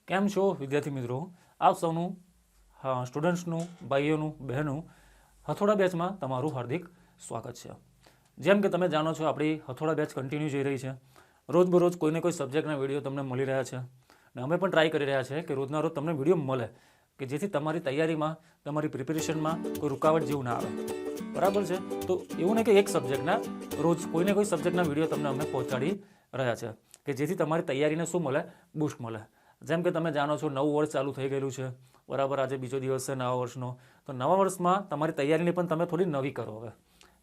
કેમ છો વિદ્યાર્થી મિત્રો? આપ સૌનું સ્ટુડન્ટ્સનું, ભાઈઓનું, બહેનોનું હથોડા બેચમાં તમારું હાર્દિક સ્વાગત છે. જેમ કે તમે જાણો છો, આપણી હથોડા બેચ કન્ટિન્યુ જઈ રહી છે. રોજબરોજ કોઈને કોઈ સબ્જેક્ટના વિડીયો તમને મળી રહ્યા છે અને અમે પણ ટ્રાય કરી રહ્યા છીએ કે રોજના રોજ તમને વિડીયો મળે કે જેથી તમારી તૈયારીમાં, તમારી પ્રિપેરેશનમાં કોઈ રૂકાવટ જેવું ના આવે. બરાબર છે? તો એવું નહીં કે એક સબ્જેક્ટના રોજ કોઈને કોઈ સબ્જેક્ટના વિડીયો તમને અમે પહોંચાડી રહ્યા છે કે જેથી તમારી તૈયારીને શું મળે? બૂસ્ટ મળે. જેમ કે તમે જાણો છો, નવું વર્ષ ચાલુ થઈ ગયેલું છે. બરાબર, આજે બીજો દિવસ છે નવા વર્ષનો. તો નવા વર્ષમાં તમારી તૈયારીને પણ તમે થોડી નવી કરો. હવે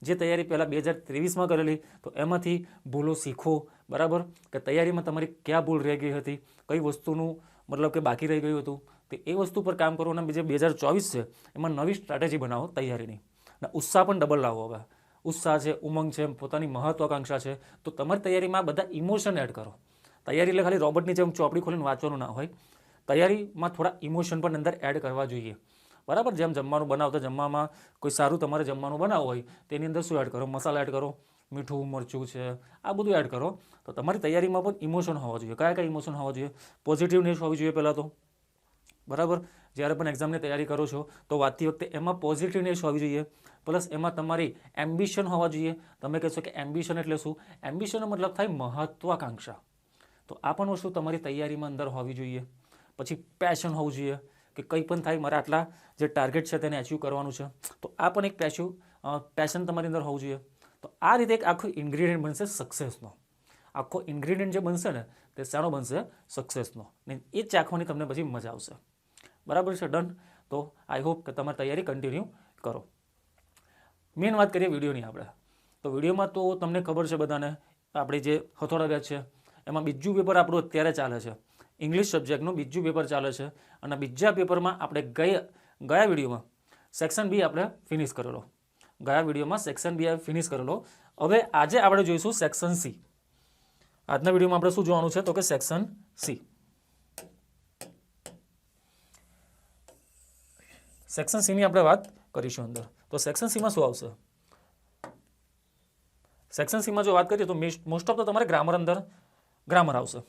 જે તૈયારી પહેલાં 2023માં કરેલી, તો એમાંથી ભૂલો શીખો. બરાબર, કે તૈયારીમાં તમારી ક્યાં ભૂલ રહી ગઈ હતી, કઈ વસ્તુનું મતલબ કે બાકી રહી ગયું હતું, તો એ વસ્તુ પર કામ કરો. અને જે 2024 છે એમાં નવી સ્ટ્રેટેજી બનાવો તૈયારીની. અને ઉત્સાહ પણ ડબલ લાવો. હવે ઉત્સાહ છે, ઉમંગ છે, પોતાની મહત્વાકાંક્ષા છે. તો તમારી તૈયારીમાં બધા ઇમોશન એડ કરો. તૈયારી એટલે ખાલી રોબોટની જેમ ચોપડી ખોલીને વાંચવાનું ના હોય. તૈયારીમાં થોડા ઇમોશન પણ અંદર એડ કરવા જોઈએ. બરાબર, જેમ જમવાનું બનાવતા, જમવામાં કોઈ સારું તમારે જમવાનું બનાવવું હોય તેની અંદર શું એડ કરો? મસાલા એડ કરો, મીઠું, મરચું છે, આ બધું એડ કરો. તો તમારી તૈયારીમાં પણ ઇમોશન હોવા જોઈએ. કયા કયા ઇમોશન હોવા જોઈએ? પોઝિટિવનેસ હોવી જોઈએ પહેલાં તો. બરાબર, જ્યારે પણ એક્ઝામની તૈયારી કરો છો તો વાંચતી વખતે એમાં પોઝિટિવનેસ હોવી જોઈએ. પ્લસ એમાં તમારી એમ્બિશન હોવા જોઈએ. તમે કહેશો કે એમ્બિશન એટલે શું? એમ્બિશનનો મતલબ થાય મહત્વાકાંક્ષા. તો આ પણ વસ્તુ તમારી તૈયારીમાં અંદર હોવી જોઈએ. પછી પેશન હોવું જોઈએ કે કંઈ પણ થાય, મારા આટલા જે ટાર્ગેટ છે તેને અચીવ કરવાનું છે. તો આ પણ એક પેશન તમારી અંદર હોવું જોઈએ. તો આ રીતે એક આખો ઇન્ગ્રીડિયન્ટ બનશે સક્સેસનો. આખો ઇન્ગ્રીડિયન્ટ જે બનશે ને તે શાનો બનશે? સક્સેસનો. ને એ ચાખવાની તમને પછી મજા આવશે. બરાબર છે? ડન. તો આઈ હોપ કે તમારી તૈયારી કન્ટિન્યુ કરો. મેન વાત કરીએ વિડીયોની આપણે. તો વિડીયોમાં તો તમને ખબર છે બધાને, આપણી જે હથોડા બેચ છે એમાં બીજું પેપર આપણું અત્યારે ચાલે છે. ઇંગ્લિશ સબ્જેક્ટનું બીજું પેપર ચાલે છે. અને બીજા પેપરમાં આપણે ગયા વિડીયોમાં સેક્શન બી આપણે ફિનિશ કરેલો. ગયા વિડીયોમાં સેક્શન બી ફિનિશ કરેલો. હવે આજે આપણે જોઈશું સેક્શન સી. આજના વિડીયોમાં આપણે શું જોવાનું છે? તો કે સેક્શન સી. સેક્શન સીની આપણે વાત કરીશું અંદર. તો સેક્શન સીમાં શું આવશે? સેક્શન સીમાં જો વાત કરીએ તો મોસ્ટ ઓફ તો તમારે ગ્રામર આવશે.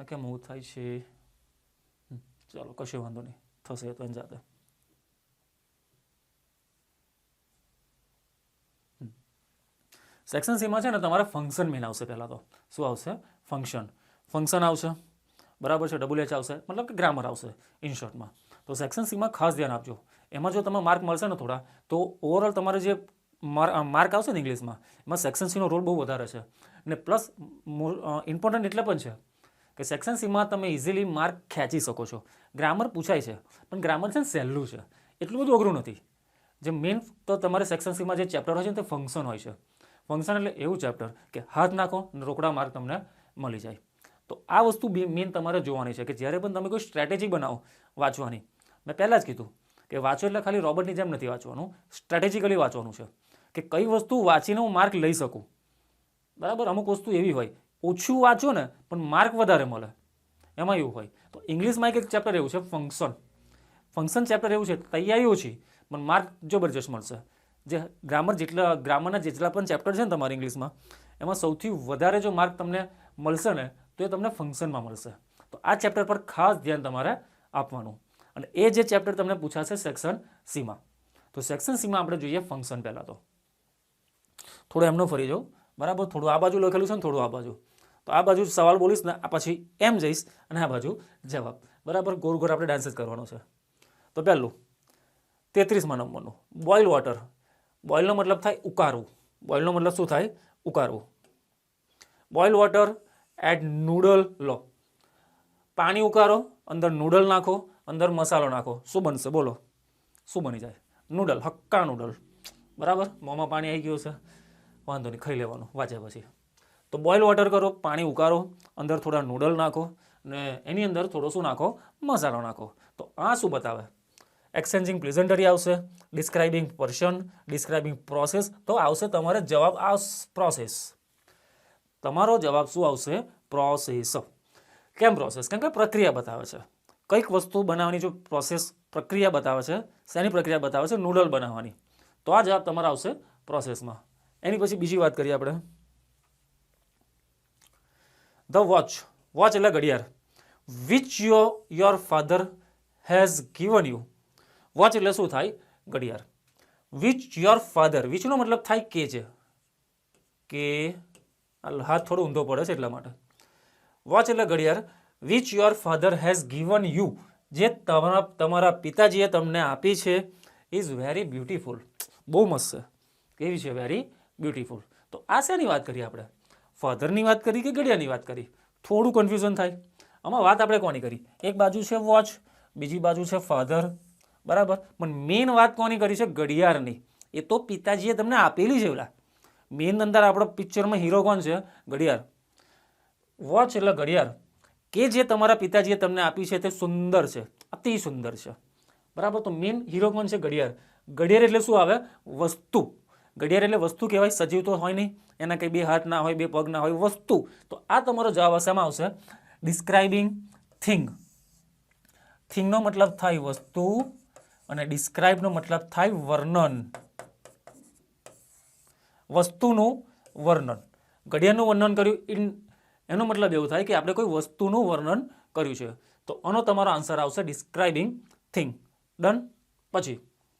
કેમ એવું થાય છે? ચાલો, કશો વાંધો નહીં, થશે તો એની જાતે. સેક્શન સીમાં છે ને તમારે ફંક્શન મેન આવશે. પહેલાં તો શું આવશે? ફંક્શન આવશે. બરાબર છે? WH આવશે, મતલબ કે ગ્રામર આવશે ઇન શોર્ટમાં. તો સેક્શન સીમાં ખાસ ધ્યાન આપજો. એમાં જો તમે માર્ક મળશે ને થોડા, તો ઓવરઓલ તમારે જે માર્ક આવશે ને ઇંગ્લિશમાં, એમાં સેક્શન સીનો રોલ બહુ વધારે છે. અને પ્લસ ઇમ્પોર્ટન્ટ એટલે પણ છે કે સેક્શન સીમાં તમે ઇઝીલી માર્ક ખેંચી શકો છો. ગ્રામર પૂછાય છે, પણ ગ્રામર છે ને સહેલું છે, એટલું બધું અઘરું નથી. જે મેઇન તો તમારે સેક્શન સીમાં જે ચેપ્ટર હોય છે તે ફંક્શન હોય છે. ફંક્શન એટલે એવું ચેપ્ટર કે હાથ નાખો અને રોકડા માર્ક તમને મળી જાય. તો આ વસ્તુ મેઇન તમારે જોવાની છે કે જ્યારે પણ તમે કોઈ સ્ટ્રેટેજી બનાવો વાંચવાની, મેં પહેલાં જ કીધું કે વાંચો એટલે ખાલી રોબોટની જેમ નથી વાંચવાનું, સ્ટ્રેટેજિકલી વાંચવાનું છે કે કઈ વસ્તુ વાંચીને હું માર્ક લઈ શકું. બરાબર, અમુક વસ્તુ એવી હોય ઓછું વાંચો ને પણ માર્ક વધારે મળે, એમાં એવું હોય. તો ઇંગ્લિશમાં એક ચેપ્ટર એવું છે ફંક્શન ચેપ્ટર એવું છે, તૈયારી ઓછી પણ માર્ક જબરજસ્ત મળશે. જે ગ્રામરના જેટલા પણ ચેપ્ટર છે ને તમારા ઇંગ્લિશમાં, એમાં સૌથી વધારે જો માર્ક તમને મળશે ને તો એ તમને ફંક્શનમાં મળશે. તો આ ચેપ્ટર પર ખાસ ધ્યાન તમારે આપવાનું. અને એ જે ચેપ્ટર તમને પૂછાશે સેક્શન સીમાં. તો સેક્શન સીમાં આપણે જોઈએ ફંક્શન. પહેલાં તો થોડું એમનો ફરી જાઉં. બરાબર, થોડું આ બાજુ લખેલું છે ને થોડું આ બાજુ. તો આ બાજુ સવાલ બોલીશ ને પછી એમ જઈશ અને આ બાજુ જવાબ. બરાબર, ગોળ ગોળ આપણે ડાન્સ જ કરવાનો છે. તો પહેલું 33મા નંબરનું બોઇલ વોટર. બોઇલનો મતલબ થાય ઉકાળવું. બોઇલનો મતલબ શું થાય? ઉકાળવું. બોઇલ વોટર એડ નૂડલ લો. પાણી ઉકાળો, અંદર નૂડલ નાખો, અંદર મસાલો નાખો. શું બનશે? બોલો, શું બની જાય? Noodle, hakka noodle. બરાબર, મોંમાં પાણી આવી ગયું છે, વાંધો નહીં, ખાઈ લેવાનું વાંચ્યા પછી. તો બોઇલ વોટર કરો, પાણી ઉકાળો, અંદર થોડા નૂડલ નાખો ને એની અંદર થોડો શું નાખો? મસાલો નાખો. તો આ શું બતાવે? એક્સચેન્જિંગ પ્રેઝન્ટરી આવશે, ડિસ્ક્રાઇબિંગ પર્સન, ડિસ્ક્રાઇબિંગ પ્રોસેસ. તો આવશે તમારે જવાબ આ પ્રોસેસ. તમારો જવાબ શું આવશે? પ્રોસેસ. કેમ પ્રોસેસ? કેમ કે પ્રક્રિયા બતાવે છે. કંઈક વસ્તુ બનાવવાની જો પ્રોસેસ, પ્રક્રિયા બતાવે છે. શેની પ્રક્રિયા બતાવે છે? નૂડલ બનાવવાની. તો આ જવાબ તમારો આવશે પ્રોસેસમાં. એની પછી બીજી વાત કરીએ આપણે. The watch. વોચ એટલે ઘડિયાળ. Which your father has given you. Watch એટલે શું થાય? ઘડિયાળ. વિચ યોર ફાધર, વિચનો મતલબ થાય કે છે, કે હાથ થોડો ઊંધો પડે છે એટલા માટે. વોચ એટલે ઘડિયાળ. Which your father has given you, જે તમારા પિતાજીએ તમને આપી છે, ઇઝ વેરી બ્યુટીફુલ, બહુ મસ્ત છે. કેવી છે? Very beautiful. તો આ શેની વાત કરી આપણે? ફાધરની વાત કરી કે ઘડિયાળની વાત કરી? થોડું કન્ફ્યુઝન થાય. આમાં વાત આપણે કોની કરી? એક બાજુ છે વોચ, બીજી બાજુ છે ફાધર, બરાબર. પણ મેઇન વાત કોની કરી છે? ઘડિયાળની. એ તો પિતાજીએ તમને આપેલી છે. ઓલા મેઇન અંદર આપણા પિક્ચરમાં હીરો કોણ છે? ઘડિયાળ. વોચ એટલે ઘડિયાળ કે જે તમારા પિતાજીએ તમને આપી છે, તે સુંદર છે, અતિ સુંદર છે, બરાબર. તો મેઇન હીરો કોણ છે? ઘડિયાળ. ઘડિયાળ એટલે શું આવે? વસ્તુ. ઘડિયાળ એટલે વસ્તુ કહેવાય. સજીવ તો હોય નહીં, એના કંઈ બે હાથ ના હોય, બે પગ ના હોય, વસ્તુ. તો આ તમારો જવાબ શેમાં આવશે? Describing thing. થિંગનો મતલબ થાય વસ્તુ અને ડિસ્ક્રાઇબનો મતલબ થાય વર્ણન. વસ્તુનું વર્ણન. ઘડિયાળનું વર્ણન કર્યું, એનો મતલબ એવું થાય કે આપણે કોઈ વસ્તુનું વર્ણન કર્યું છે. તો આનો તમારો આન્સર આવશે ડિસ્ક્રાઇબિંગ થિંગ. ડન. પછી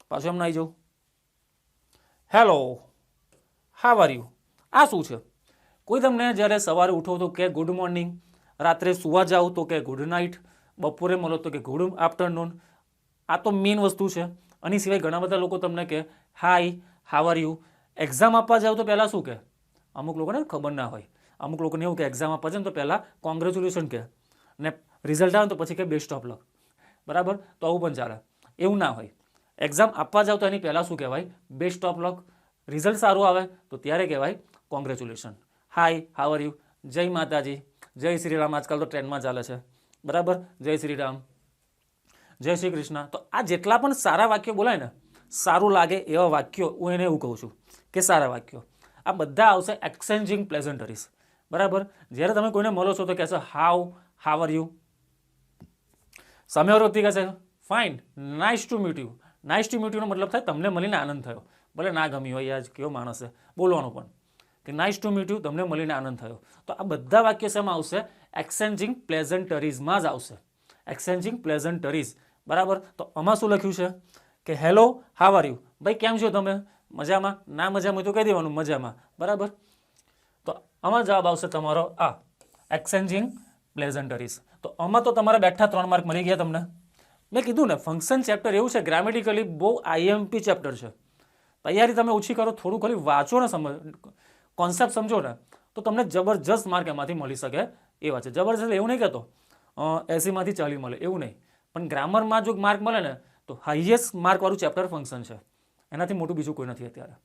પાછું એમ આવી જાઉં. Hello, how are you. આ શું છે? કોઈ તમને જ્યારે સવારે ઉઠો તો કે ગુડ મોર્નિંગ, રાત્રે સુવા જાઓ તો કે ગુડ નાઇટ, બપોરે મળો તો કે ગુડ આફ્ટરનૂન. આ તો મેઇન વસ્તુ છે. આની સિવાય ઘણા બધા લોકો તમને કહે હાય, હાવ આર યુ. એક્ઝામ આપવા જાઓ તો પહેલાં શું કહે? અમુક લોકોને ખબર ના હોય. અમુક લોકોને એવું કે એક્ઝામ આપવા જાય ને તો પહેલાં કોંગ્રેચ્યુલેશન કહે, ને રિઝલ્ટ આવે તો પછી કે બેસ્ટ ઓફ લક, બરાબર. તો આવું પણ ચાલે. એવું ના હોય. એક્ઝામ આપવા જાવ તો એની પહેલાં શું કહેવાય? Best of luck. રિઝલ્ટ સારું આવે તો ત્યારે કહેવાય congratulation. Hi, how are you, જય માતાજી, જય શ્રી રામ. આજકાલ તો ટ્રેન્ડમાં ચાલે છે, બરાબર. જય શ્રી રામ, જય શ્રી કૃષ્ણ. તો આ જેટલા પણ સારા વાક્યો બોલાય ને, સારું લાગે એવા વાક્યો, હું એને એવું કહું છું કે સારા વાક્યો. આ બધા આવશે એક્સચેન્જિંગ પ્લેઝન્ટરીઝ, બરાબર. જ્યારે તમે કોઈને મળો છો તો કહેશો હાવ આર યુ. સામેવાળો વ્યક્તિ કહેશે fine, nice to meet you. Nice to meet યુનો મતલબ થાય તમને મળીને આનંદ થયો. ભલે ના ગમી હોય, યાર કેવો માણસ છે, બોલવાનું પણ કે નાઇસ ટુ મીટ યુ, તમને મળીને આનંદ થયો. તો આ બધા વાક્યો શેમાં આવશે? એક્સચેન્જિંગ પ્લેઝન્ટરીઝમાં જ આવશે. એક્સચેન્જિંગ પ્લેઝન્ટરીઝ, બરાબર. તો આમાં શું લખ્યું છે કે હેલો, હાવ આર યુ. ભાઈ કેમ છો તમે? મજામાં? ના મજામાં તો કહી દેવાનું મજામાં, બરાબર. તો આમાં જવાબ આવશે તમારો આ એક્સચેન્જિંગ પ્લેઝન્ટરીઝ. તો આમાં તો તમારા બેઠા 3 માર્ક મળી ગયા તમને. મેં કીધું ને, ફંક્શન ચેપ્ટર એવું છે, ગ્રામેટિકલી બહુ આઈએમપી ચેપ્ટર છે. તૈયારી તમે ઓછી કરો, થોડું ખાલી વાંચો ને, કોન્સેપ્ટ સમજો ને, તો તમને જબરજસ્ત માર્ક એમાંથી મળી શકે એવા છે. જબરજસ્ત એવું નહીં કહેતો 80માંથી 40 મળે, એવું નહીં. પણ ગ્રામરમાં જો માર્ક મળે ને તો હાઈએસ્ટ માર્કવાળું ચેપ્ટર ફંક્શન છે. એનાથી મોટું બીજું કોઈ નથી અત્યારે.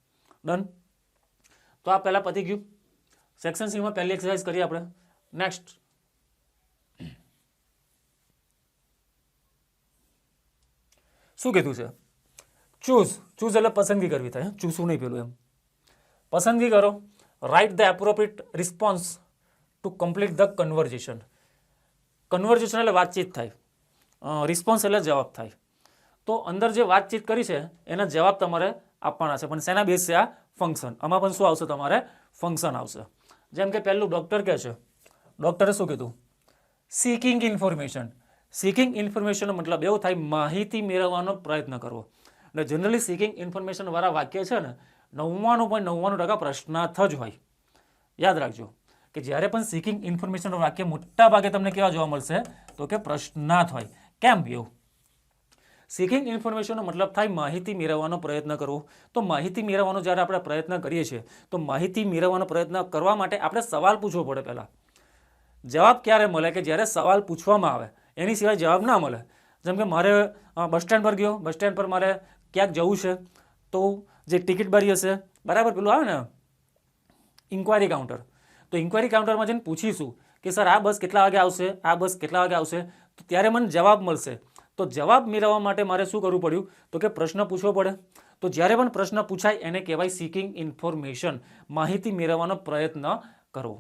ડન. તો આ પહેલાં પતી ગયું. સેક્શન સીમાં પહેલી એક્સરસાઇઝ કરીએ આપણે. નેક્સ્ટ શું કીધું છે? ચૂઝ. ચૂઝ એટલે પસંદગી કરવી થાય. ચૂઝવું નહીં પેલું એમ. પસંદગી કરો. Write the appropriate response to complete the conversation. Conversion એટલે વાતચીત થાય, રિસ્પોન્સ એટલે જવાબ થાય. તો અંદર જે વાતચીત કરી છે એના જવાબ તમારે આપવાના છે. પણ શેના બેઝ છે? આ ફંક્શન. આમાં પણ શું આવશે? તમારે ફંક્શન આવશે. જેમ કે પહેલું ડૉક્ટર કહે છે, ડૉક્ટરે શું કીધું? Seeking information. સીકિંગ ઇન્ફોર્મેશનનો મતલબ એવો થાય માહિતી મેળવવાનો પ્રયત્ન કરવો. એટલે જનરલી સીકિંગ ઇન્ફોર્મેશનવાળા વાક્ય છે ને 99.99% પ્રશ્નાર્થ જ હોય. યાદ રાખજો કે જ્યારે પણ સીકિંગ ઇન્ફોર્મેશનનું વાક્ય મોટા ભાગે તમને કેવા જોવા મળશે? તો કે પ્રશ્નાર્થ હોય. કેમ એવું? સીકિંગ ઇન્ફોર્મેશનનો મતલબ થાય માહિતી મેળવવાનો પ્રયત્ન કરવો. તો માહિતી મેળવવાનો જ્યારે આપણે પ્રયત્ન કરીએ છીએ તો માહિતી મેળવવાનો પ્રયત્ન કરવા માટે આપણે સવાલ પૂછવો પડે પહેલાં. જવાબ ક્યારે મળે? કે જ્યારે સવાલ પૂછવામાં આવે, એની સિવાય જવાબ ના મળે. જેમ કે મારે બસ સ્ટેન્ડ પર ગયો, બસ સ્ટેન્ડ પર મારે ક્યાંક જવું છે, તો જે ટિકિટ બારી હશે, બરાબર, પેલું આવે ને ઇન્ક્વાયરી કાઉન્ટર, તો ઇન્ક્વાયરી કાઉન્ટરમાં જઈને પૂછીશું કે સર આ બસ કેટલા વાગે આવશે, આ બસ કેટલા વાગે આવશે, તો ત્યારે મને જવાબ મળશે. તો જવાબ મેળવવા માટે મારે શું કરવું પડ્યું? તો કે પ્રશ્ન પૂછવો પડે. તો જ્યારે પણ પ્રશ્ન પૂછાય એને કહેવાય સીકિંગ ઇન્ફોર્મેશન. માહિતી મેળવવાનો પ્રયત્ન કરવો.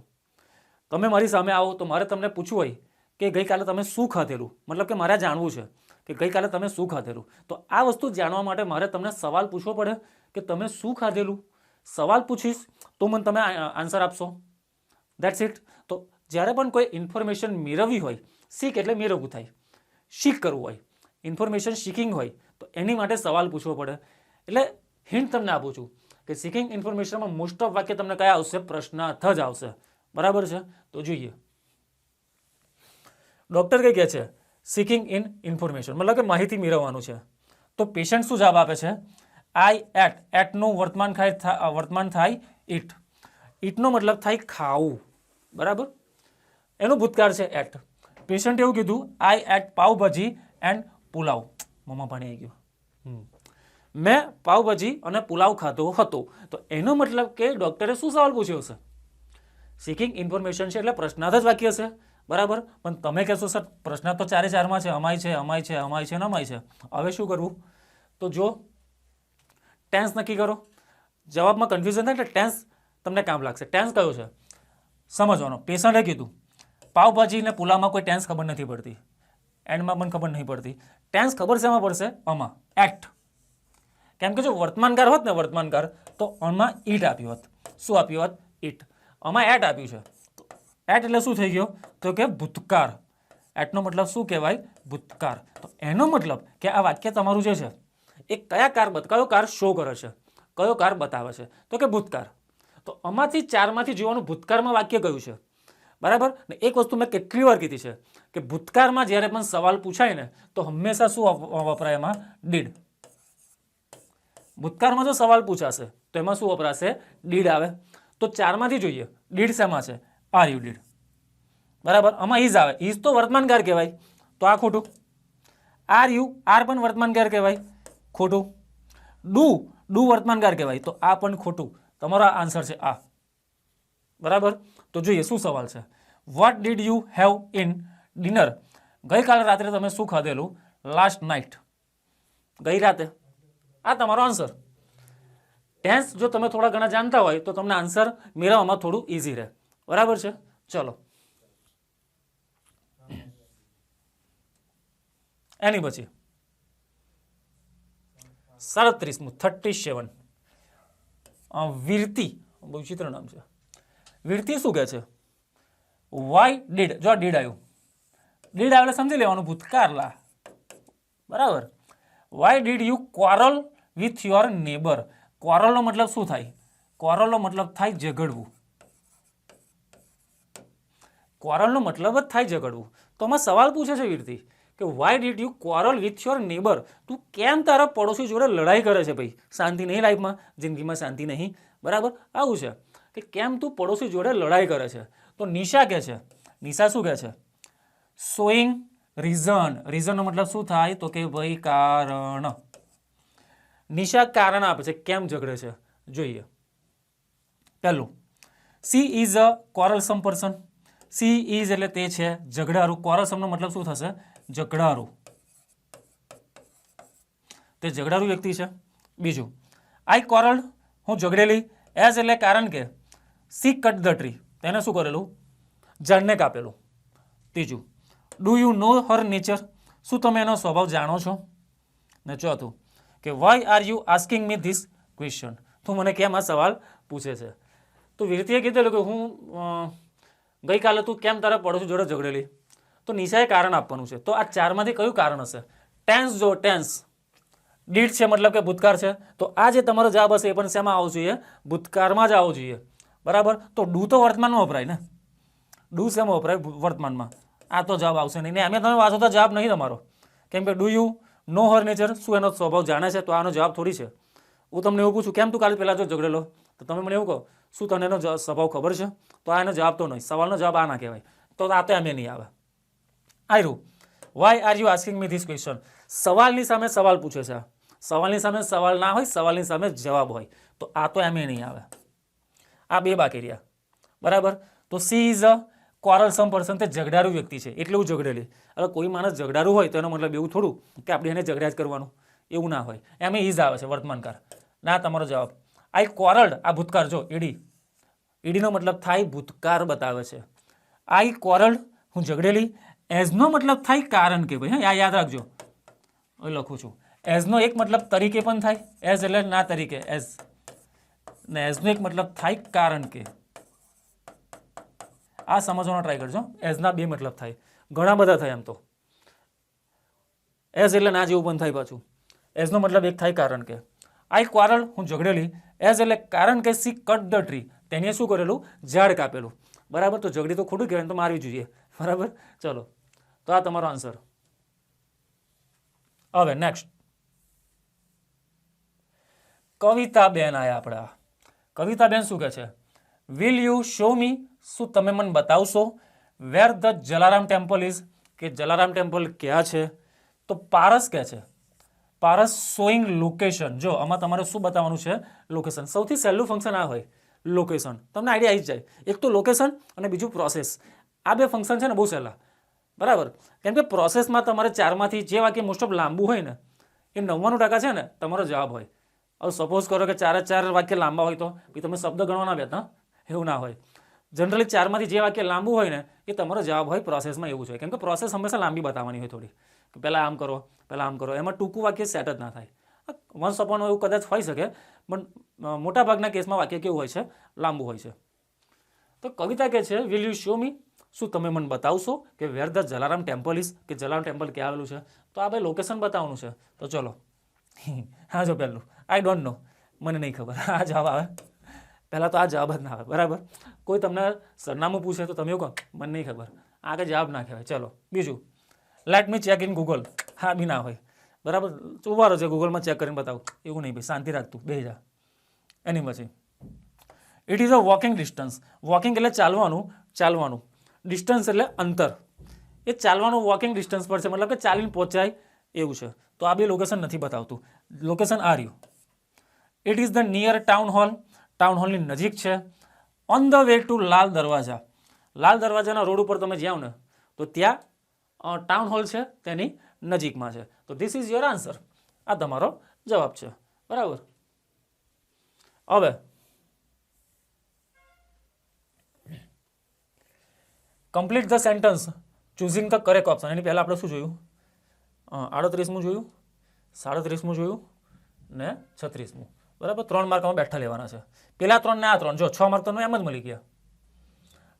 તમે મારી સામે આવો તો મારે તમને પૂછવું હોય કે ગઈકાલે તમે શું ખાધેલું, મતલબ કે મારે જાણવું છે કે ગઈકાલે તમે શું ખાધેલું. તો આ વસ્તુ જાણવા માટે મારે તમને સવાલ પૂછવો પડે કે તમે શું ખાધેલું. સવાલ પૂછીશ તો મને તમે આન્સર આપશો. That's it. તો જ્યારે પણ કોઈ ઇન્ફોર્મેશન મેળવવી હોય સીક એટલે મેળવવું થાય, શીખ કરવું હોય, ઇન્ફોર્મેશન શીકિંગ હોય તો એની માટે સવાલ પૂછવો પડે. એટલે હિન્ટ તમને આપું છું કે સીકિંગ ઇન્ફોર્મેશનમાં મોસ્ટ ઓફ વાક્ય તમને કયા આવશે? પ્રશ્નાર્થ જ આવશે. બરાબર છે? તો જોઈએ, ડોક્ટર કઈ કહે છે? સીકિંગ ઇન ઇન્ફોર્મેશન મતલબ કે માહિતી મેળવવાનું છે. તો પેશન્ટ શું જવાબ આપે છે? આઈ એટ. એટનું વર્તમાન થાય ઇટ. ઇટનો મતલબ થાય ખાવું. બરાબર? એનું ભૂતકાળ છે એટ. પેશન્ટ એવું કીધું આઈ એટ પાવભાજી એન્ડ પુલાવ. મોમાં પાણી આવી ગયું. મેં પાવભાજી અને પુલાવ ખાધો હતો. તો એનો મતલબ કે ડોક્ટરે શું સવાલ પૂછ્યો હશે? સીકિંગ ઇન્ફોર્મેશન છે એટલે પ્રશ્નાર્થ જ વાક્ય છે. બરાબર? પણ તમે કહેશો સર પ્રશ્નાર્થ તો ચારે ચારમાં છે, અમાય છે, અમાય છે, અમાય છે, અમાય છે. હવે શું કરવું? તો જો ટેન્સ નક્કી કરો. જવાબમાં કન્ફ્યુઝન થાય એટલે ટેન્સ તમને કામ લાગશે. ટેન્સ કયો છે સમજવાનો. પેશન્ટે કીધું પાવભાજી ને પુલાવમાં કોઈ ટેન્સ ખબર નથી પડતી, એન્ડમાં પણ ખબર નહીં પડતી. ટેન્સ ખબર શેમાં પડશે? આમાં એક્ટ. કેમ કે જો વર્તમાનકાળ હોત ને વર્તમાનકાળ તો આમાં ઈટ આપ્યું હોત. શું આપ્યું હોત? ઈટ. આમાં એટ આપ્યું છે. એટ એટલે શું થઈ ગયો? તો કે ભૂતકાળ. એટનો મતલબ શું કહેવાય? ભૂતકાળ. તો એનો મતલબ કે આ વાક્ય તમારું જે છે એ કયા કયો કાર શો કરે છે, કયો કાર બતાવે છે? તો કે ભૂતકાળ. તો આમાંથી ચારમાંથી જોવાનું ભૂતકાળમાં વાક્ય કયું છે. બરાબર? ને એક વસ્તુ મેં કેટલી વાર કીધી છે કે ભૂતકાળમાં જ્યારે પણ સવાલ પૂછાય ને તો હંમેશા શું વપરાય? એમાં ડીડ. ભૂતકાળમાં જો સવાલ પૂછાશે તો એમાં શું વપરાશે? ડીડ આવે. તો ચારમાંથી જોઈએ ડીડ શેમાં છે? Are you did. બરાબર? આમાં ઇઝ આવે. ઇઝ તો વર્તમાનકાળ કહેવાય, તો આ ખોટું. આર યુ, આર પણ વર્તમાનકાળ કહેવાય, ખોટું. ડુ વર્તમાનકાળ કહેવાય, તો આ પણ ખોટું. તમારો આન્સર છે આ. બરાબર? તો જોઈએ શું સવાલ છે. What did you have in dinner? ગઈકાલે રાત્રે તમે શું ખાધેલું? Last night. ગઈ રાતે. આ તમારો આન્સર. ટેન્સ જો તમે થોડા ઘણા જાણતા હોય તો તમને આન્સર મેળવવામાં થોડું ઇઝી રહે. બરાબર છે? ચલો એની પછી 37મું 37. વીરતી. બહુ વિચિત્ર નામ છે. વીરતી શું કહે છે? Why did. જો ડીડ આવ્યું, ડીડ આવે સમજી લેવાનું ભૂતકાળલા. બરાબર? Why did you quarrel with your neighbour? ક્વારલનો મતલબ શું થાય? ક્વારલનો મતલબ થાય ઝઘડવું. ક્વારલનો મતલબ જ થાય ઝઘડવું. તો આમાં સવાલ પૂછે છે વીરતી કે why did you quarrel with your neighbour? તું કેમ તારા પડોશી જોડે લડાઈ કરે છે? ભાઈ શાંતિ નહીં લાઈફમાં, જિંદગીમાં શાંતિ નહીં. બરાબર? આવું છે કે કેમ તું પડોશી જોડે લડાઈ કરે છે? તો નિશા કહે છે. નિશા શું કહે છે? Showing reason. રીઝનનો મતલબ શું થાય? તો કે ભાઈ કારણ. નિશા કારણ આપે છે કેમ ઝઘડે છે. જોઈએ પહેલું, she is a quarrelsome person. She is એટલે તે છે ઝઘડારું. ક્વારલસમનો મતલબ શું થશે? ઝઘડારું. તે ઝઘડારું વ્યક્તિ છે. બીજું, આઈ ક્વારલ, હું ઝઘડેલી. એઝ એટલે કારણ કે સી કટ ધ ટ્રી, તેને શું કરેલું? ઝાડને કાપેલું. ત્રીજું, do you know her nature, શું તમે એનો સ્વભાવ જાણો છો? ને ચોથું કે why are you asking me this question, તું મને કેમ આ સવાલ પૂછે છે? તો વીરતીએ કીધેલું કે હું ગઈકાલે તું કેમ તારા પડોશી જોડે ઝઘડેલી? તો નિશાએ કારણ આપવાનું છે. તો આ ચારમાંથી કયું કારણ હશે? ટેન્સ. જો ટેન્સ ડીડ છે મતલબ કે ભૂતકાળ છે, તો આ જે તમારો જવાબ હશે એ પણ શેમાં આવવું જોઈએ? ભૂતકાળમાં જ આવવું જોઈએ. બરાબર? તો ડુ તો વર્તમાનમાં વપરાય ને. ડુ શેમાં વપરાય? વર્તમાનમાં. આ તો જવાબ આવશે નહીં. ને અમે તમે વાંચો તો જવાબ નહીં તમારો. કેમ કે do you know her nature, શું એનો સ્વભાવ જાણે છે? તો આનો જવાબ થોડી છે. હું તમને એવું પૂછું કેમ તું કાલે પહેલાં જો ઝઘડેલો, તો તમે મને એવું કહો શું તને એનો સ્વભાવ ખબર છે? તો આ એનો જવાબ તો નહીં. સવાલનો જવાબ આ ના કહેવાય. તો આ તો એમ નહીં આવે. આયરું, why are you asking me this question? સવાલની સામે સવાલ પૂછે છે. સવાલની સામે સવાલ ના હોય, સવાલની સામે જવાબ હોય. તો આ તો એમ નહીં આવે. આ બે બાકી રહ્યા. બરાબર? તો C is a quarrelsome person, તે ઝઘડારું વ્યક્તિ છે એટલે હું ઝઘડેલી. હવે કોઈ માણસ ઝઘડારું હોય તો એનો મતલબ એવું થોડું કે આપણે એને ઝઘડ્યા જ કરવાનું, એવું ના હોય. એમ ઇઝ આવે છે વર્તમાનકાળ. ના તમારો જવાબ. આઈ ક્વારલ્ડ, આ ભૂતકાળ. જો ઈડી, ઈડીનો મતલબ થાય ભૂતકાળ બતાવે છે. આઈ ક્વારલ્ડ, હું ઝઘડેલી. એઝનો મતલબ થાય કારણ કે. ભાઈ હા યાદ રાખજો, હું લખું છું. એઝનો એક મતલબ તરીકે પણ થાય. એઝ એટલે ના તરીકે, એઝ. ને એઝનો એક મતલબ થાય કારણ કે. આ સમજવાનો ટ્રાય કરજો. એઝના બે મતલબ થાય. ઘણા બધા થાય. એમ તો એઝ એટલે ના જેવું પણ થાય. પાછું એઝનો મતલબ એક થાય કારણ કે. આઈ ક્વારલ, હું ઝઘડેલી. એઝ એટલે કારણ કે સી કટ ધ ટ્રી, તેને શું કરેલું? ઝાડ કાપેલું. બરાબર, તો ઝઘડી તો ખોટું કહેવાય, તો મારવી જોઈએ. બરાબર, ચલો, તો આ તમારો આન્સર. હવે નેક્સ્ટ કવિતાબેન આયા આપણા. કવિતાબેન શું કહે છે? વિલ યુ શો મી, શું તમે મને બતાવશો? વેર ધ જલારામ ટેમ્પલ ઇઝ, કે જલારામ ટેમ્પલ ક્યાં છે? તો પારસ કહે છે. પારસ શોઈંગ લોકેશન. જો આમાં તમારે શું બતાવવાનું છે? લોકેશન. સૌથી સહેલું ફંક્શન આ હોય, લોકેશન. તમને આઈડિયા આવી જ જાય. એક તો લોકેશન અને બીજું પ્રોસેસ. આ બે ફંક્શન છે ને બહુ સહેલા. બરાબર, કેમ કે પ્રોસેસમાં તમારે ચારમાંથી જે વાક્ય મોસ્ટ ઓફ લાંબુ હોય ને એ 99% છે ને તમારો જવાબ હોય. હવે સપોઝ કરો કે 4 વાક્ય લાંબા હોય તો તમે શબ્દ ગણવાના બેઠા, એવું ના હોય. જનરલી ચારમાંથી જે વાક્ય લાંબુ હોય ને એ તમારો જવાબ હોય. પ્રોસેસમાં એવું છે, કેમ કે પ્રોસેસ હંમેશા લાંબી બતાવવાની હોય થોડી, કે પહેલાં આમ કરો, પહેલાં આમ કરો. એમાં ટૂંકું વાક્ય સેટ જ ના થાય. વન્સ અપોન એવું કદાચ હોઈ શકે, પણ મોટાભાગના કેસમાં વાક્ય કેવું હોય છે? લાંબુ હોય છે. તો કવિતા કહે છે વિલ યુ શો મી, શું તમે મને બતાવશો કે વેર ધ જલારામ ટેમ્પલ ઇઝ, કે જલારામ ટેમ્પલ ક્યાં આવેલું છે? તો આ ભાઈ લોકેશન બતાવવાનું છે. તો ચલો, હા જો પહેલું આઈ ડોન્ટ નો, મને નહીં ખબર. આ જવાબ આવે પહેલાં તો, આ જવાબ જ ના આવે. બરાબર, કોઈ તમને સરનામું પૂછે તો તમે એવું કહો મને નહીં ખબર, આગળ જવાબ ના કહેવાય. ચલો બીજું, let me check in Google. હા બી ના હોય. બરાબર, ઉભારો છે ગૂગલમાં ચેક કરીને બતાવું, એવું નહીં ભાઈ, શાંતિ રાખતું બે જા. એની પછી it is a walking distance. Walking એટલે ચાલવાનું, ચાલવાનું. ડિસ્ટન્સ એટલે અંતર. એ ચાલવાનું વોકિંગ ડિસ્ટન્સ પર છે, મતલબ કે ચાલીને પહોંચાય એવું છે. તો આ બે લોકેશન નથી બતાવતું. લોકેશન આ રહ્યું. It is the near town hall. Town હોલની નજીક છે. On the way to Lal Darwaja. લાલ દરવાજાના રોડ ઉપર તમે જાઓ ને તો ત્યાં ટાઉન હોલ છે, તેની નજીકમાં છે. તો ધીસ ઇઝ યોર આન્સર. આ તમારો જવાબ છે. બરાબર, હવે complete the sentence choosing the correct option. એની પહેલાં આપણે શું જોયું? 38મું જોયું, 37મું જોયું ને 36મું. બરાબર, 3 માર્કમાં બેઠા લેવાના છે. પેલા 3 ને આ 3, જો 6 માર્ક તમને એમ જ મળી ગયા.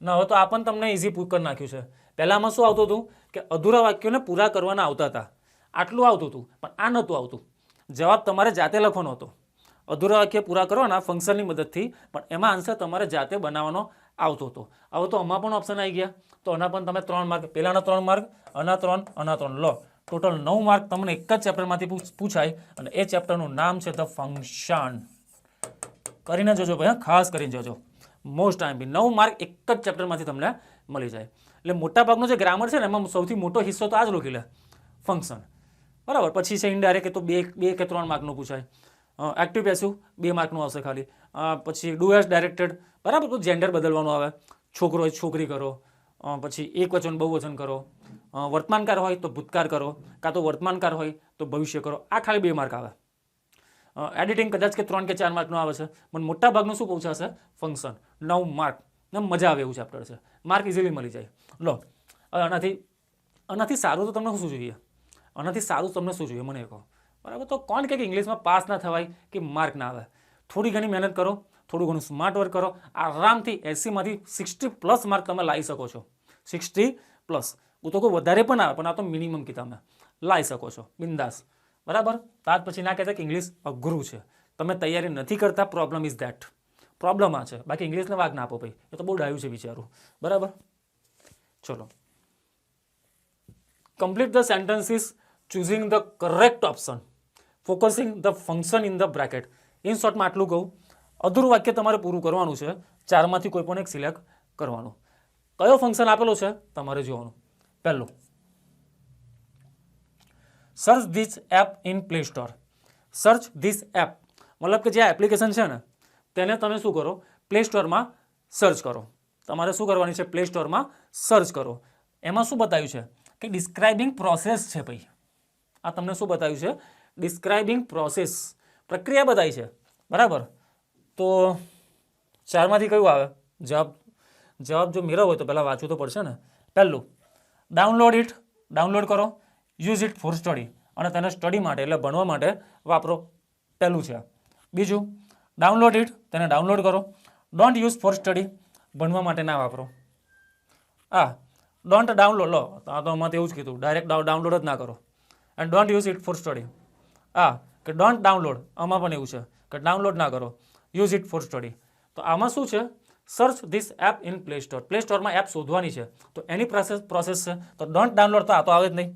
ના હવે તો આ પણ તમને ઇઝી પૂછ કરી નાખ્યું છે. પહેલાંમાં શું આવતું હતું કે અધૂરા વાક્યોને પૂરા કરવાના આવતા હતા, આટલું આવતું હતું, પણ આ નહોતું આવતું. જવાબ તમારે જાતે લખવાનો હતો. અધૂરા વાક્ય પૂરા કરવાના ફંક્શનની મદદથી, પણ એમાં આન્સર તમારે જાતે બનાવવાનો આવતો હતો. હવે તો આમાં પણ ઓપ્શન આવી ગયા, તો આના પણ તમે 3 માર્ક, પહેલાના 3 માર્ક, આના 3, આના 3 લો. ટોટલ 9 માર્ક તમને એક જ ચેપ્ટરમાંથી પૂછાય, અને એ ચેપ્ટરનું નામ છે ધ ફંક્શન. કરીને જોજો ભાઈ, ખાસ કરીને જોજો. મોસ્ટ ટાઈમ બી 9 માર્ક એક જ ચેપ્ટરમાંથી તમને મળી જાય. એટલે મોટાભાગનો જે ગ્રામર છે ને એમાં સૌથી મોટો હિસ્સો તો આ જ લખી લે, ફંક્શન. બરાબર, પછી છે ઇનડાયરેક્ટ, તો 2 કે 3 માર્કનું પૂછાય. એક્ટિવ પેસિવ 2 માર્કનું આવશે ખાલી. પછી ડુ એઝ ડાયરેક્ટેડ, બરાબર, તો જેન્ડર બદલવાનું આવે. છોકરો હોય છોકરી કરો, પછી એક વચન બહુવચન કરો, વર્તમાનકાર હોય તો ભૂતકાળ કરો, કાં તો વર્તમાનકાર હોય તો ભવિષ્ય કરો. આ ખાલી 2 માર્ક આવે. એડિટિંગ કદાચ કે 3 કે 4 માર્કનું આવે છે, પણ મોટા ભાગનું શું પૂછાશે? ફંક્શન. 9 માર્ક. મજા આવે એવું ચેપ્ટર છે, માર્ક ઇઝીલી મળી જાય. લો, હવે આનાથી સારું તો તમને શું જોઈએ? આનાથી સારું તમને શું જોઈએ મને કહો. બરાબર, તો કોણ કે ઇંગ્લિશમાં પાસ ના થવાય કે માર્ક ના આવે? થોડી ઘણી મહેનત કરો, થોડું ઘણું સ્માર્ટ વર્ક કરો, આરામથી 80માંથી 60+ માર્ક તમે લાવી શકો છો. 60+. હું તો કોઈ વધારે પણ આવે, પણ આ તો મિનિમમ કે તમે લાવી શકો છો બિંદાસ. બરાબર, ત્યાર પછી ના કહેતા કે ઇંગ્લિશ અઘરું છે, તમે તૈયારી નથી કરતા. Problem is that. પ્રોબ્લેમ આ છે, બાકી ઇંગ્લિશને વાગ ના આપો ભાઈ, એ તો બહુ ડાયું છે બિચારું. બરાબર, ચલો. Complete the sentences choosing the correct option, focusing the function in the bracket. In શોર્ટમાં આટલું કહું, અધૂરું વાક્ય તમારે પૂરું કરવાનું છે, 4માંથી કોઈ પણ એક સિલેક્ટ કરવાનું. કયો ફંક્શન આપેલો છે તમારે જોવાનું. પહેલું, search this app in play store. Search this app મતલબ કે જે એપ્લિકેશન છે ને તેને તમે શું કરો? પ્લે સ્ટોરમાં સર્ચ કરો. તમારે શું કરવાની છે? પ્લે સ્ટોરમાં સર્ચ કરો. એમાં શું બતાવ્યું છે કે ડિસ્ક્રાઇબિંગ પ્રોસેસ છે ભાઈ. આ તમને શું બતાવ્યું છે? ડિસ્ક્રાઇબિંગ પ્રોસેસ, પ્રક્રિયા બતાવી છે. બરાબર, તો 4માંથી કયું આવે જવાબ? જવાબ જો મેળવવો હોય તો પહેલાં વાંચવું તો પડશે ને. પહેલું, ડાઉનલોડ ઇટ. ડાઉનલોડ કરો. યુઝ ઇટ ફોર સ્ટડી, અને તેને સ્ટડી માટે એટલે ભણવા માટે વાપરો. પહેલું છે. બીજું, ડાઉનલોડ ઇટ, તેને ડાઉનલોડ કરો. ડોન્ટ યુઝ ફોર સ્ટડી, ભણવા માટે ના વાપરો. ડોન્ટ ડાઉનલોડ લો તો આ તો આમાં એવું જ કીધું ડાયરેક્ટ ડાઉનલોડ જ ના કરો and don't use it for study. કે ડોન્ટ ડાઉનલોડ આમાં પણ એવું છે કે ડાઉનલોડ ના કરો, યુઝ ઇટ ફોર સ્ટડી. તો આમાં શું છે, search this app in play store. Play સ્ટોરમાં એપ શોધવાની છે તો એની પ્રોસેસ છે. તો ડોન્ટ ડાઉનલોડ તો આ તો આવે જ નહીં,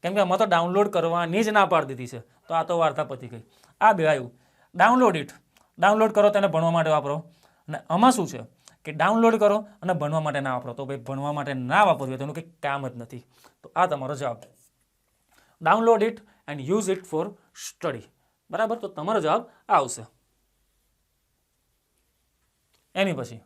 કેમ કે આમાં તો ડાઉનલોડ કરવાની જ ના પાડી દીધી છે. તો આ તો વાર્તા પતી ગઈ. આ બે આવ્યું. ડાઉનલોડ ઇટ, ડાઉનલોડ કરો તેને ભણવા માટે વાપરો. અને આમાં શું છે કે ડાઉનલોડ કરો અને ભણવા માટે ના વાપરો. તો ભાઈ ભણવા માટે ના વાપરવું તેનું કંઈ કામ જ નથી. તો આ તમારો જવાબ. Download it and use it for study. બરાબર, તો તમારો જવાબ આવશે. એની પછી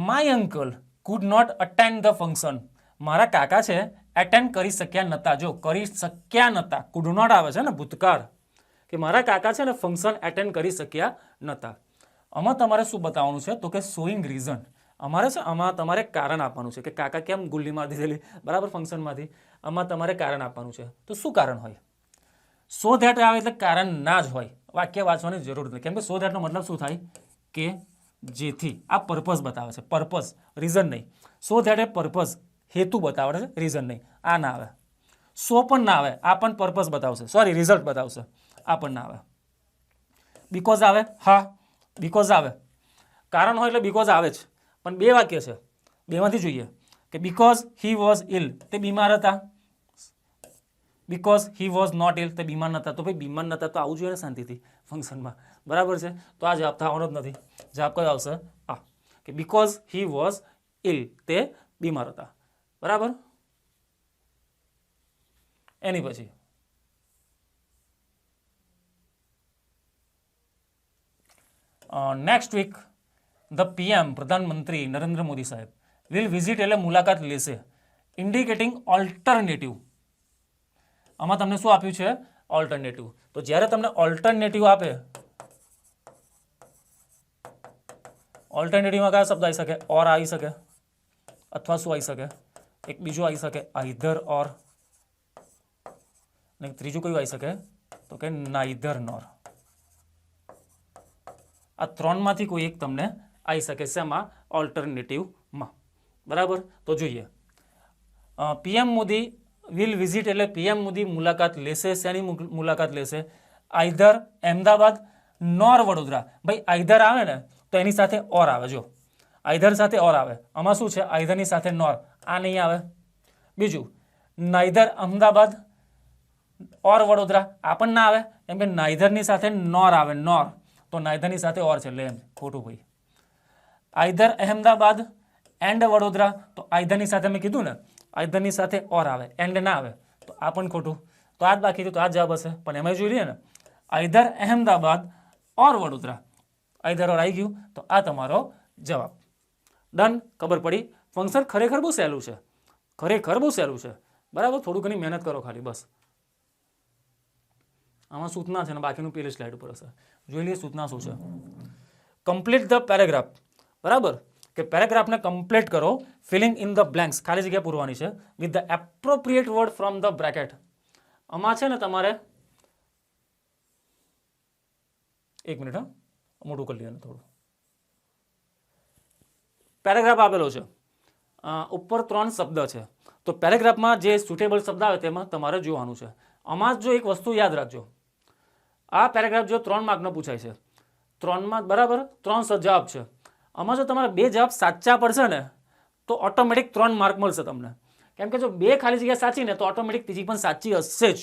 my uncle could not attend the function. મારા કાકા છે એટેન્ડ કરી શક્યા નહોતા. જો કરી શક્યા નહોતા, કુડ નોટ આવે છે ને ભૂતકાળ, કે મારા કાકા છે ને ફંક્શન એટેન્ડ કરી શક્યા નહોતા. આમાં તમારે શું બતાવવાનું છે તો કે શોઈંગ રીઝન. અમારે છે આમાં તમારે કારણ આપવાનું છે કે કાકા કેમ ગુલ્લી મારી દીધેલી બરાબર ફંક્શનમાંથી. આમાં તમારે કારણ આપવાનું છે. તો શું કારણ હોય? સો ધેટ આવે એટલે કારણ ના જ હોય. વાક્ય વાંચવાની જરૂર નથી, કેમ કે સો ધેટનો મતલબ શું થાય કે જેથી. આ પર્પઝ બતાવે છે, પર્પઝ, રીઝન નહીં. સો ધેટ એ પર્પઝ, હેતુ બતાવે છે, રીઝન નહીં. આ ના આવે. સો પણ ના આવે, આ પણ પર્પઝ બતાવશે, સોરી રિઝલ્ટ બતાવશે. આ પણ ના આવે. બીકોઝ આવે, હા બીકોઝ આવે. કારણ હોય એટલે બીકોઝ આવે જ. પણ બે વાક્ય છે, બેમાંથી જોઈએ કે બીકોઝ હી વોઝ ઇલ, તે બીમાર હતા. બીકોઝ હી વોઝ નોટ ઇલ, તે બીમાર નહોતા. તો ભાઈ બીમાર નહોતા તો આવું જોઈએ ને શાંતિથી ફંક્શનમાં, બરાબર છે. તો આ જવાબ થવાનો જ નથી. જવાબ કયો આવશે? આ કે બીકોઝ હી વોઝ ઇલ, તે બીમાર હતા. બરાબર. એની પછી નેક્સ્ટ વીક ધ પીએમ પ્રધાનમંત્રી નરેન્દ્ર મોદી સાહેબ વિલ વિઝિટ એટલે મુલાકાત લેશે. Indicating alternative. આમાં તમને શું આપ્યું છે? ઓલ્ટરનેટિવ. તો જ્યારે તમને ઓલ્ટરનેટિવ આપે, ઓલ્ટરનેટિવમાં કયા શબ્દ આવી શકે? ઓર આવી શકે, અથવા શું આવી શકે? એક બીજું આવી શકે આઈધર ઓર, ને ત્રીજું કયું આવી શકે તો કે નાઈધર નોર. આ ત્રણમાંથી કોઈ એક તમને આવી શકે છે એમાં ઓલ્ટરનેટિવમાં. બરાબર. તો જોઈએ પીએમ મોદી વિલ વિઝિટ એટલે પીએમ મોદી મુલાકાત લેશે. શેની મુલાકાત લેશે? આઈધર અહેમદાબાદ નોર વડોદરા. ભાઈ આઈધર આવે ને તો એની સાથે ઓર આવે. જો આઈધર સાથે ઓર આવે, આમાં શું છે? આઈધરની સાથે નોર, આ નહીં આવે. બીજું નાઈધર અમદાવાદ ઓર વડોદરા, આ પણ ના આવે, એમ કે નાઈધરની સાથે નોર આવે, નોર. તો નાઈધરની સાથે ઓર છે એટલે એમ ખોટું ભાઈ. આઈધર અહેમદાબાદ એન્ડ વડોદરા, તો આઈધરની સાથે મેં કીધું ને આઈધરની સાથે ઓર આવે, એન્ડ ના આવે, તો આ પણ ખોટું. તો આ જ બાકી હતું, તો આ જ જવાબ હશે. પણ એમાં જોઈ લઈએ ને આઈધર અહેમદાબાદ ઓર વડોદરા, આઈધર ઓર આવી ગયું, તો આ તમારો જવાબ. ડન. ખબર પડી. ફંક્શન ખરેખર બહુ સહેલું છે, ખરેખર બહુ સહેલું છે. બરાબર. થોડું ઘણી મહેનત કરો ખાલી, બસ. આમાં સૂચના છે ને બાકીનું પેલી સ્લાઇડ ઉપર હશે. જોઈ લઈએ સૂચના શું છે. Complete the paragraph. બરાબર, કે પેરેગ્રાફને કમ્પ્લીટ કરો. ફિલિંગ ઇન ધ બ્લેન્ક્સ, ખાલી જગ્યા પૂરવાની છે with the appropriate word from the bracket. આમાં છે ને તમારે એક મિનિટ, હા મોટું કરી લઈએ થોડું. પેરેગ્રાફ આપેલો છે, ઉપર 3 શબ્દ છે. તો પેરેગ્રાફમાં જે સુટેબલ શબ્દ આવે તેમાં તમારે જોવાનું છે. આમાં જો એક વસ્તુ યાદ રાખજો, આ પેરેગ્રાફ જો 3 માર્કનો પૂછાય છે, 3માં બરાબર 3 જવાબ છે. આમાં જો તમારે 2 જવાબ સાચા પડશે ને તો ઓટોમેટિક 3 માર્ક મળશે તમને. કેમ કે જો 2 ખાલી જગ્યા સાચી ને તો ઓટોમેટિક ત્રીજી પણ સાચી હશે જ.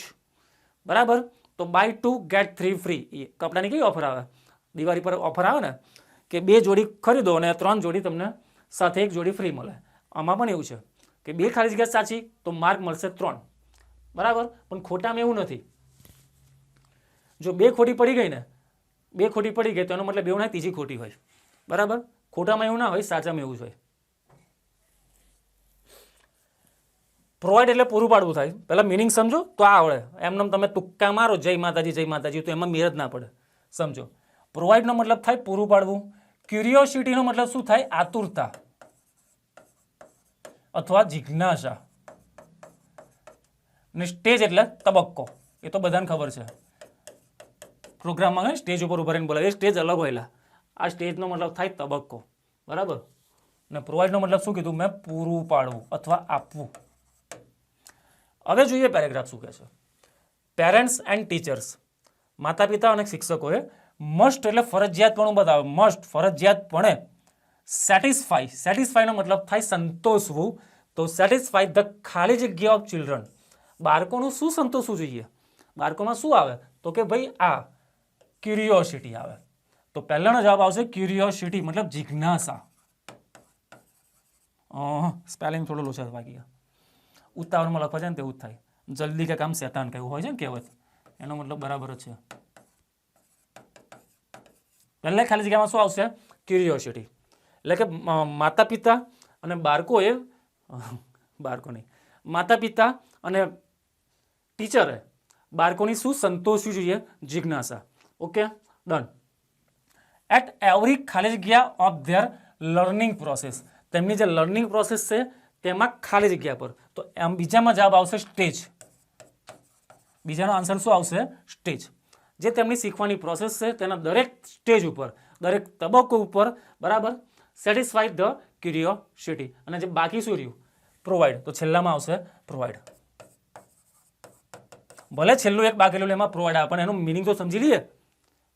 બરાબર. તો બાય 2 ગેટ 3 ફ્રી. કપડાની કેવી ઓફર આવે? દિવાળી પર ઓફર આવે ને કે 2 જોડી ખરીદો અને 3 જોડી તમને સાથે 1 જોડી ફ્રી મળે. આમાં પણ એવું છે કે 2 ખાલી જગ્યા સાચી તો માર્ક મળશે 3. બરાબર. પણ ખોટામાં એવું નથી. જો 2 ખોટી પડી ગઈ ને, 2 ખોટી પડી ગઈ તો એનો મતલબ એવું ના ત્રીજી ખોટી હોય. બરાબર. ખોટામાં એવું ના હોય, સાચામાં એવું જ હોય. પ્રોવાઈડ એટલે પૂરું પાડવું થાય. પહેલા મિનિંગ સમજો તો આ આવડે. એમને તમે તુક્કા મારો જય માતાજી તો એમાં મેળ જ ના પડે. સમજો. પ્રોવાઈડનો મતલબ થાય પૂરું પાડવું. ક્યુરિયોસિટીનો મતલબ શું થાય? આતુરતા અથવા જિજ્ઞાસા. ને સ્ટેજ એટલે તબક્કો. એ તો બધાને ખબર છે. પ્રોગ્રામમાં સ્ટેજ ઉપર ઉભા રહીને બોલાવે, એ સ્ટેજ અલગ હોયલા. આ સ્ટેજનો મતલબ થાય તબક્કો. બરાબર. અને પ્રોવાઈડનો મતલબ શું કીધું મેં? પૂરું પાડવું અથવા આપવું. હવે જોઈએ પેરેગ્રાફ શું કહે છે. પેરેન્ટ્સ એન્ડ ટીચર્સ, માતા પિતા અને શિક્ષકોએ મસ્ટ એટલે ફરજિયાતપણું બતાવે, મસ્ટ ફરજિયાતપણે સેટિસ્ફાઈ, સેટિસ્ફાઈનો મતલબ થાય સંતોષવું, તો સેટિસ્ફાઈ ધ ખાલી જગ્યા ઓફ ચિલ્ડ્રન, બાળકોનું શું સંતોષવું જોઈએ? બાળકોમાં શું આવે? તો કે ભાઈ આ ક્યુરિયોસિટી આવે. તો પહેલાનો જવાબ આવશે ક્યુરિયોસિટી મતલબ જિજ્ઞાસા. સ્પેલિંગ થોડું લોચા વાગી ગયા, ઉતાવળમાં લખવા જાય ને તેવું જ થાય. જલ્દી કે કામ શેતાન કહેવું હોય છે ને કહેવત, એનો મતલબ બરાબર જ છે. પહેલા ખાલી જગ્યામાં શું આવશે? ક્યુરિયોસિટી. એટલે કે માતા પિતા અને બાળકોએ, બાળકો નહીં, માતા પિતા અને ટીચરે બાળકોની શું સંતોષવી જોઈએ? જિજ્ઞાસા. Okay, done. એટ એવરી ખાલી જગ્યા ઓફ ધેર લર્નિંગ પ્રોસેસ, તેમની જે લર્નિંગ પ્રોસેસ છે તેમાં ખાલી જગ્યા પર, તો એમ બીજામાં જવાબ આવશે સ્ટેજ. બીજાનો આન્સર શું આવશે? સ્ટેજ. જે તેમની શીખવાની પ્રોસેસ છે તેના દરેક સ્ટેજ ઉપર, દરેક તબક્કો ઉપર, બરાબર, સેટિસ્ફાઈ ધ ક્યુરિયોસિટી. અને જે બાકી શું રહ્યું? પ્રોવાઈડ. તો છેલ્લામાં આવશે પ્રોવાઈડ. ભલે છેલ્લું એક બાકી રહેલું એમાં પ્રોવાઈડ આવે, પણ એનું મિનિંગ તો સમજી લઈએ,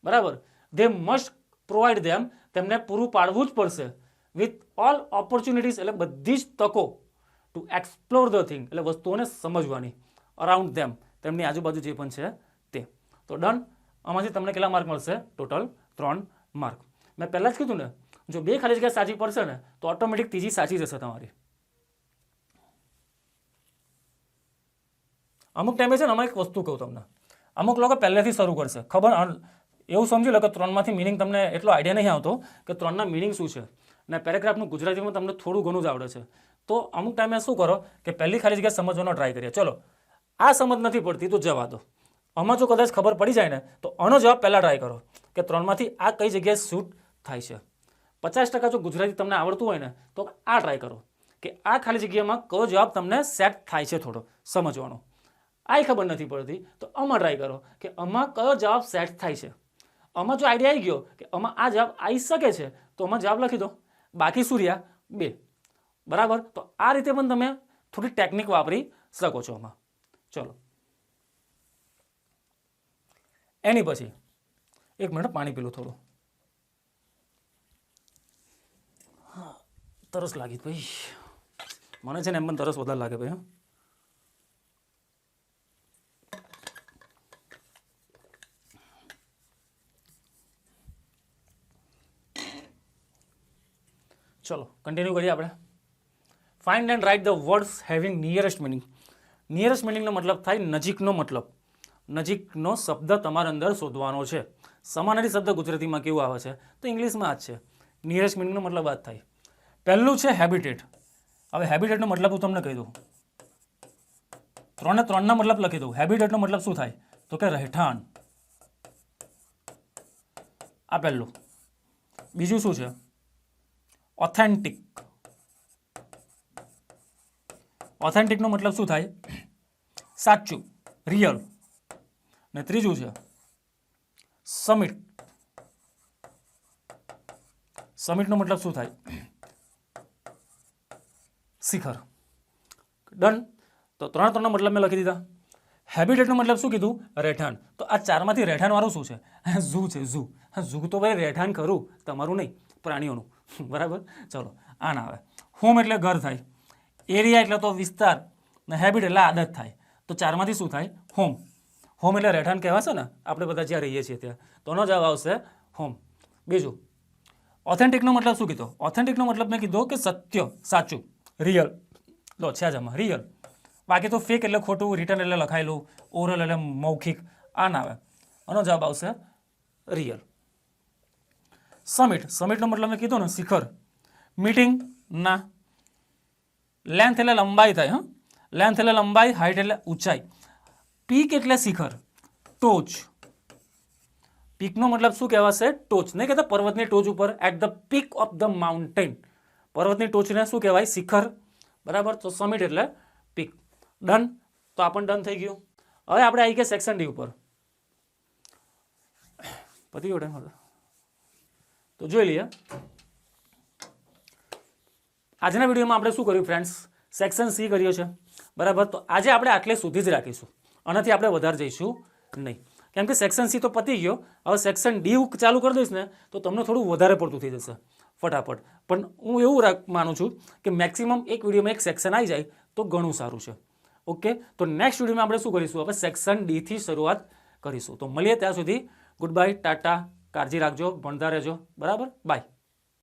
બરાબર. ધે મસ્ટ પ્રોવાઈડ ધેમ, તેમને પૂરું પાડવું જ પડશે. વિથ ઓલ ઓપોર્ચ્યુનિટીઝ એટલે બધી જ તકો, ટુ એક્સપ્લોર ધ થિંગ એટલે વસ્તુઓને સમજવાની, અરાઉન્ડ ધેમ તેમની આજુબાજુ જે પણ છે તે. તો ડન. આમાંથી તમને કેટલા માર્ક મળશે? Total 3 mark. મેં પહેલાં જ કીધું ને, જો 2 ખાલી જગ્યા સાચી પડશે ને તો ઓટોમેટિક ત્રીજી સાચી જશે તમારી. અમુક ટાઈમે છે ને, અમે એક વસ્તુ કહું તમને, અમુક લોકો પહેલેથી શરૂ કરશે, ખબર એવું સમજી લો કે 3માંથી મિનિંગ તમને એટલો આઈડિયા નહીં આવતો કે 3ના મિનિંગ શું છે, અને પેરેગ્રાફનું ગુજરાતીમાં તમને થોડું ઘણું જ આવડે છે. તો અમુક ટાઈમે શું કરો કે પહેલી ખાલી જગ્યા સમજવાનો ટ્રાય કરીએ. ચલો, આ સમજ નથી પડતી તો જવા દો. આમાં જો કદાચ ખબર પડી જાય ને તો આનો જવાબ પહેલાં ટ્રાય કરો કે 3માંથી આ કઈ જગ્યાએ શૂટ થાય છે. 50% જો ગુજરાતી તમને આવડતું હોય ને તો આ ટ્રાય કરો કે આ ખાલી જગ્યામાં કયો જવાબ તમને સેટ થાય છે થોડો સમજવાનો. આ ખબર નથી પડતી તો આમાં ટ્રાય કરો કે આમાં કયો જવાબ સેટ થાય છે. આમાં જો આઈડિયા આવી ગયો કે આમાં આ જવાબ આવી શકે છે તો આમાં જવાબ લખી દો. બાકી શું રહ્યા? 2. બરાબર. તો આ રીતે પણ તમે થોડી ટેકનિક વાપરી શકો છો આમાં. ચલો, એની પછી એક મિનિટ પાણી પીલું થોડું, તરસ લાગી ભાઈ, મને છે ને એમ પણ તરસ વધારે લાગે ભાઈ. ચલો કન્ટિન્યુ કરીએ આપણે. Find and write the words having nearest meaning. Nearest મિનિંગનો મતલબ થાય નજીકનો મતલબ, નજીકનો શબ્દ તમારા અંદર શોધવાનો છે. સમાનાર્થી શબ્દ ગુજરાતીમાં કેવું આવે છે તો ઇંગ્લિશમાં આ જ છે. નિયરેસ્ટ મિનિંગનો મતલબ આ જ થાય. પહેલું છે હેબિટેટ. હવે હેબિટેટનો મતલબ હું તમને કહી દઉં, 3ના મતલબ લખી દઉં. હેબિટેટનો મતલબ શું થાય તો કે રહેઠાણ. આ પહેલું. બીજું શું છે? ઓથેન્ટિક. ઓથેન્ટિકનો મતલબ શું થાય? સાચું, રિયલ. ને ત્રીજું છે સમિટ. સમિટનો મતલબ શું થાય? શિખર. ડન. તો 3નો મતલબ મેં લખી દીધા. હેબિટેટનો મતલબ શું કીધું? રહેઠાણ. તો આ 4માંથી રહેઠાણવાળું શું છે? ઝૂ છે. ઝૂ. ઝૂ તો ભાઈ રહેઠાણ ખરું, તમારું નહીં, પ્રાણીઓનું. બરાબર. ચલો, આ ના આવે. હોમ એટલે ઘર થાય, એરિયા એટલે તો વિસ્તાર, ને હેબિટ એટલે આદત થાય. તો 4માંથી શું થાય? હોમ. હોમ એટલે રહેઠાણ કહેવાશે ને, આપણે બધા જ્યાં રહીએ છીએ ત્યાં, તો એનો જવાબ આવશે હોમ. બીજું ઓથેન્ટિકનો મતલબ શું કીધો? ઓથેન્ટિકનો મતલબ મેં કીધો કે સત્ય, સાચું, રિયલ. લો છે જ આમાં રિયલ. બાકી તો ફેક એટલે ખોટું, રિટર્ન એટલે લખાયેલું, ઓરલ એટલે મૌખિક, આ ના આવે. આનો જવાબ આવશે રિયલ. સમિટ. સમિટનો મતલબ મેં કીધું ને શિખર. મીટિંગ ના. લેન્થ એટલે લંબાઈ થાય. હા, લેન્થ એટલે લંબાઈ, હાઇટ એટલે ઊંચાઈ. પીક એટલે શિખર, ટોચ. પીકનો મતલબ શું કહેવાશે? ટોચ. નહીં કહેતા પર્વતની ટોચ ઉપર, at the peak of the mountain. પર્વતની ટોચને શું કહેવાય? શિખર. બરાબર. તો સમિટ એટલે પીક. ડન. તો આ પણ ડન થઈ ગયું. હવે આપણે આવી ગયા સેક્શન ડી ઉપર. પતી ગયો ટાઈમ? તો જોઈ લઈએ. આજના વિડીયોમાં આપણે શું કર્યું ફ્રેન્ડ્સ, સેક્શન સી કર્યો છે બરાબર. તો આજે આપણે આટલે સુધી જ રાખીશું, આનાથી આપણે વધારે જઈશું નહીં, કેમ કે સેક્શન સી તો પતી ગયો. હવે સેક્શન ડી ચાલુ કરી દઈશ ને તો તમને થોડું વધારે પડતું થઈ જશે ફટાફટ. પણ હું એવું માનું છું કે મેક્સિમમ એક વિડીયોમાં એક સેક્શન આવી જાય તો ઘણું સારું છે. ઓકે, તો નેક્સ્ટ વિડીયોમાં આપણે શું કરીશું, હવે સેક્શન ડીથી શરૂઆત કરીશું. તો મળીએ ત્યાં સુધી, ગુડ બાય, ટાટા, કાળજી રાખજો, ભણતા રહેજો, બરાબર, બાય.